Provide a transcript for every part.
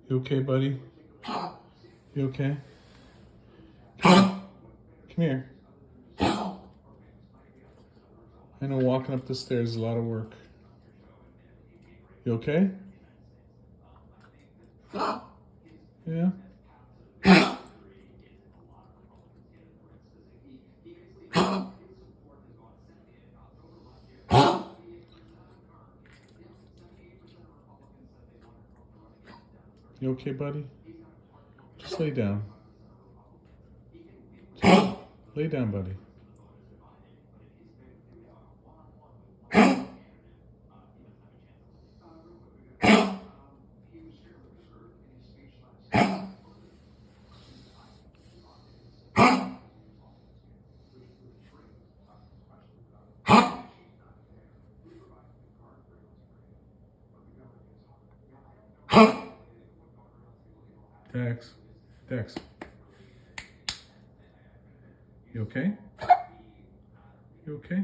You okay, buddy? You okay? Come here. I know walking up the stairs is a lot of work. You okay? Yeah? You okay, buddy? Just lay down. Just lay down, buddy. Dex. Dex. You okay? You okay?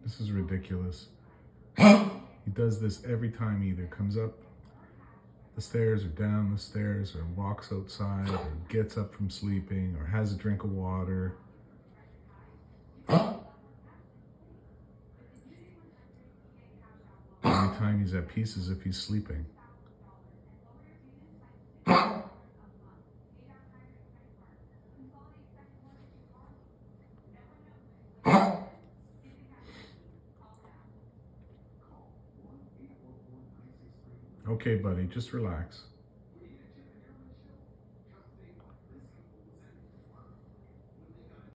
This is ridiculous. He does this every time he either comes up the stairs or down the stairs or walks outside or gets up from sleeping or has a drink of water. Every time he's at peace as if he's sleeping. Okay, buddy, just relax.